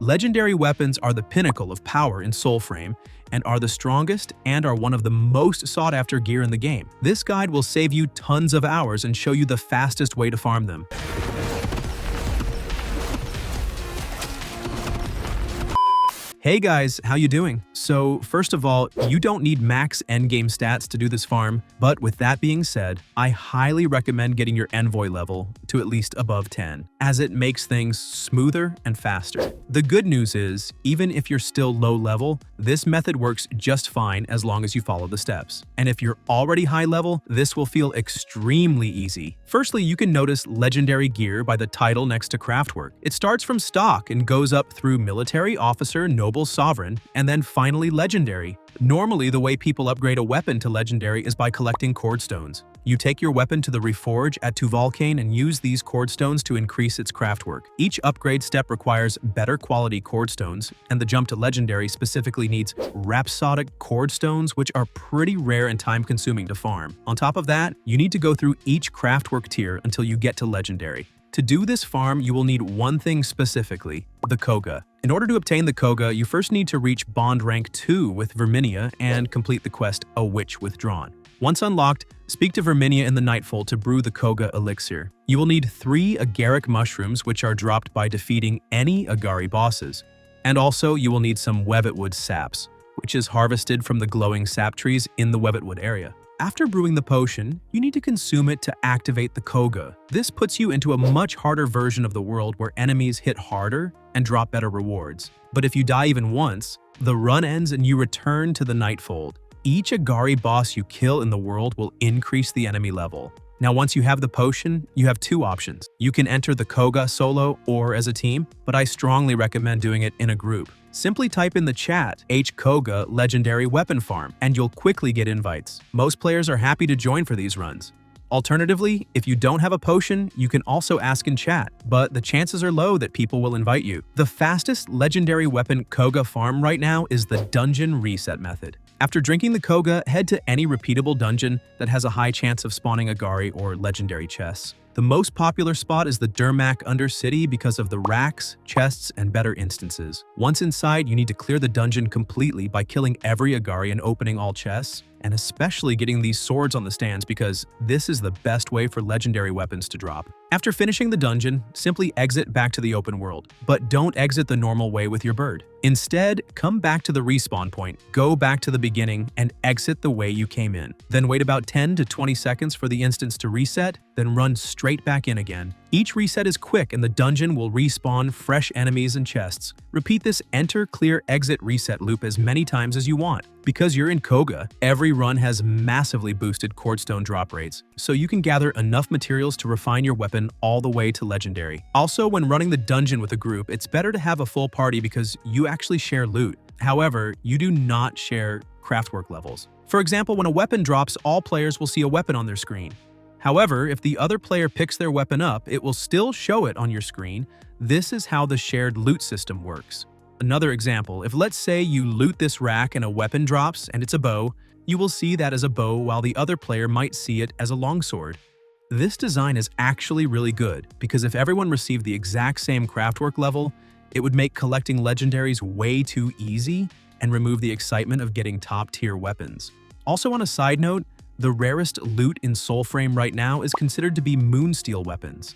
Legendary weapons are the pinnacle of power in Soulframe and are the strongest and are one of the most sought-after gear in the game. This guide will save you tons of hours and show you the fastest way to farm them. Hey guys, how you doing? So first of all, you don't need max endgame stats to do this farm, but with that being said, I highly recommend getting your envoy level to at least above 10, as it makes things smoother and faster. The good news is, even if you're still low level, this method works just fine as long as you follow the steps. And if you're already high level, this will feel extremely easy. Firstly, you can notice legendary gear by the title next to craftwork. It starts from stock and goes up through military, officer, noble, sovereign, and then finally legendary. Normally, the way people upgrade a weapon to legendary is by collecting cordstones. You take your weapon to the reforge at Tuvalcane and use these cordstones to increase its craftwork. Each upgrade step requires better quality cordstones, and the jump to legendary specifically needs rhapsodic cordstones, which are pretty rare and time-consuming to farm. On top of that, you need to go through each craftwork tier until you get to legendary. To do this farm, you will need one thing specifically, the Cogah. In order to obtain the Cogah, you first need to reach Bond Rank 2 with Verminia and complete the quest A Witch Withdrawn. Once unlocked, speak to Verminia in the Nightfold to brew the Cogah Elixir. You will need 3 agaric mushrooms, which are dropped by defeating any Agari bosses. And also, you will need some Webbitwood saps, which is harvested from the glowing sap trees in the Webbitwood area. After brewing the potion, you need to consume it to activate the Cogah. This puts you into a much harder version of the world where enemies hit harder and drop better rewards. But if you die even once, the run ends and you return to the Nightfold. Each Agari boss you kill in the world will increase the enemy level. Now, once you have the potion, you have 2 options. You can enter the Cogah solo or as a team, but I strongly recommend doing it in a group. Simply type in the chat Cogah Legendary Weapon Farm, and you'll quickly get invites. Most players are happy to join for these runs. Alternatively, if you don't have a potion, you can also ask in chat, but the chances are low that people will invite you. The fastest legendary weapon Cogah farm right now is the dungeon reset method. After drinking the Cogah, head to any repeatable dungeon that has a high chance of spawning Agari or legendary chests. The most popular spot is the Dermak Undercity because of the racks, chests, and better instances. Once inside, you need to clear the dungeon completely by killing every Agari and opening all chests, and especially getting these swords on the stands because this is the best way for legendary weapons to drop. After finishing the dungeon, simply exit back to the open world, but don't exit the normal way with your bird. Instead, come back to the respawn point, go back to the beginning, and exit the way you came in. Then wait about 10 to 20 seconds for the instance to reset, then run straight back in again. Each reset is quick and the dungeon will respawn fresh enemies and chests. Repeat this enter, clear, exit, reset loop as many times as you want. Because you're in Cogah, every run has massively boosted cordstone drop rates, so you can gather enough materials to refine your weapon all the way to legendary. Also, when running the dungeon with a group, it's better to have a full party because you actually share loot. However, you do not share craftwork levels. For example, when a weapon drops, all players will see a weapon on their screen. However, if the other player picks their weapon up, it will still show it on your screen. This is how the shared loot system works. Another example, if let's say you loot this rack and a weapon drops and it's a bow, you will see that as a bow while the other player might see it as a longsword. This design is actually really good because if everyone received the exact same craftwork level, it would make collecting legendaries way too easy and remove the excitement of getting top-tier weapons. Also on a side note, the rarest loot in Soulframe right now is considered to be moonsteel weapons.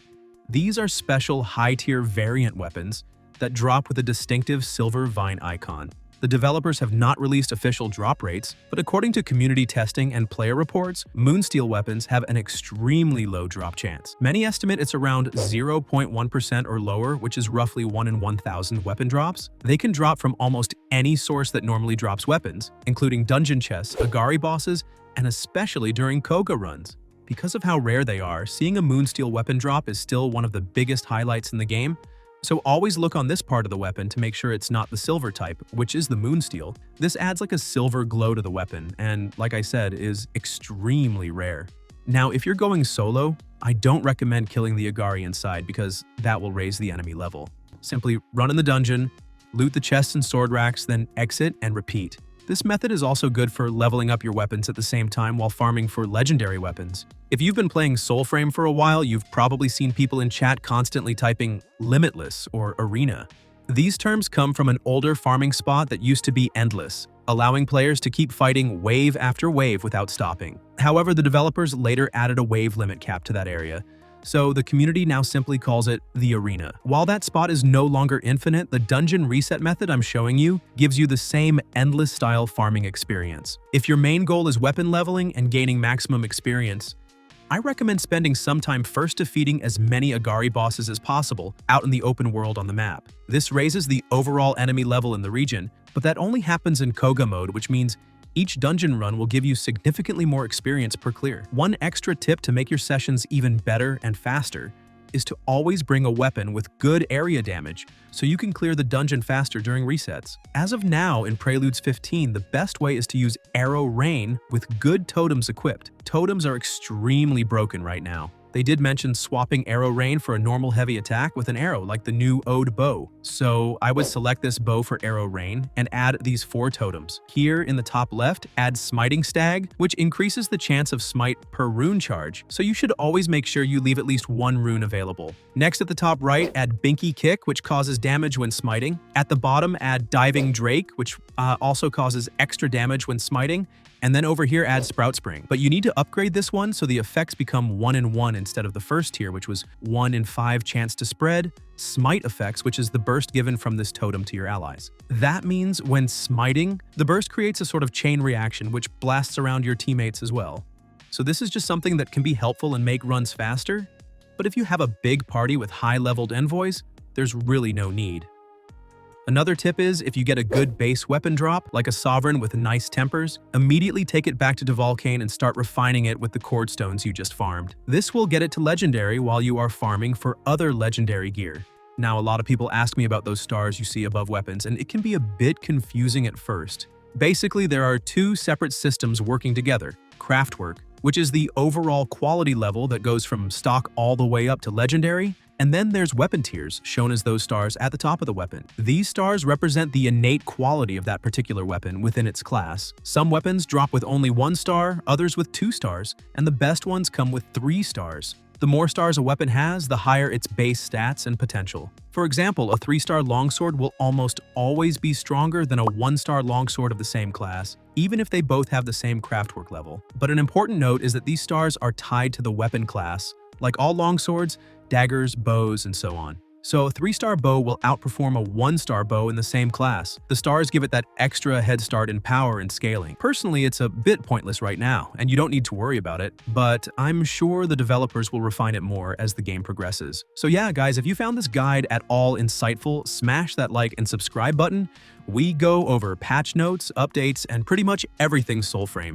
These are special high-tier variant weapons that drop with a distinctive silver vine icon. The developers have not released official drop rates, but according to community testing and player reports, moonsteel weapons have an extremely low drop chance. Many estimate it's around 0.1% or lower, which is roughly 1 in 1,000 weapon drops. They can drop from almost any source that normally drops weapons, including dungeon chests, Agari bosses, and especially during Cogah runs. Because of how rare they are, seeing a moonsteel weapon drop is still one of the biggest highlights in the game, so always look on this part of the weapon to make sure it's not the silver type, which is the moonsteel. This adds like a silver glow to the weapon and, like I said, is extremely rare. Now, if you're going solo, I don't recommend killing the Agari inside because that will raise the enemy level. Simply run in the dungeon, loot the chests and sword racks, then exit and repeat. This method is also good for leveling up your weapons at the same time while farming for legendary weapons. If you've been playing Soulframe for a while, you've probably seen people in chat constantly typing Limitless or Arena. These terms come from an older farming spot that used to be endless, allowing players to keep fighting wave after wave without stopping. However, the developers later added a wave limit cap to that area, so the community now simply calls it the arena. While that spot is no longer infinite, the dungeon reset method I'm showing you gives you the same endless-style farming experience. If your main goal is weapon leveling and gaining maximum experience, I recommend spending some time first defeating as many Agari bosses as possible out in the open world on the map. This raises the overall enemy level in the region, but that only happens in Cogah mode, which means each dungeon run will give you significantly more experience per clear. One extra tip to make your sessions even better and faster is to always bring a weapon with good area damage so you can clear the dungeon faster during resets. As of now, in Preludes 15, the best way is to use Arrow Rain with good totems equipped. Totems are extremely broken right now. They did mention swapping Arrow Rain for a normal heavy attack with an arrow like the new Ode bow. So I would select this bow for Arrow Rain and add these 4 totems. Here in the top left, add Smiting Stag, which increases the chance of smite per rune charge, so you should always make sure you leave at least 1 rune available. Next at the top right, add Binky Kick, which causes damage when smiting. At the bottom, add Diving Drake, which also causes extra damage when smiting. And then over here, add Sprout Spring. But you need to upgrade this one so the effects become 1 in 1 instead of the first tier, which was 1 in 5 chance to spread, Smite effects, which is the burst given from this totem to your allies. That means when smiting, the burst creates a sort of chain reaction which blasts around your teammates as well. So this is just something that can be helpful and make runs faster, but if you have a big party with high-leveled envoys, there's really no need. Another tip is, if you get a good base weapon drop, like a Sovereign with nice tempers, immediately take it back to Devalcane and start refining it with the Chord Stones you just farmed. This will get it to Legendary while you are farming for other Legendary gear. Now, a lot of people ask me about those stars you see above weapons, and it can be a bit confusing at first. Basically, there are 2 separate systems working together: Craftwork, which is the overall quality level that goes from stock all the way up to Legendary, and then there's weapon tiers, shown as those stars at the top of the weapon. These stars represent the innate quality of that particular weapon within its class. Some weapons drop with only 1 star, others with 2 stars, and the best ones come with 3 stars. The more stars a weapon has, the higher its base stats and potential. For example, a 3-star longsword will almost always be stronger than a 1-star longsword of the same class, even if they both have the same craftwork level. But an important note is that these stars are tied to the weapon class, like all longswords, daggers, bows, and so on. So a 3-star bow will outperform a 1-star bow in the same class. The stars give it that extra head start in power and scaling. Personally, it's a bit pointless right now, and you don't need to worry about it, but I'm sure the developers will refine it more as the game progresses. So yeah, guys, if you found this guide at all insightful, smash that like and subscribe button. We go over patch notes, updates, and pretty much everything Soulframe.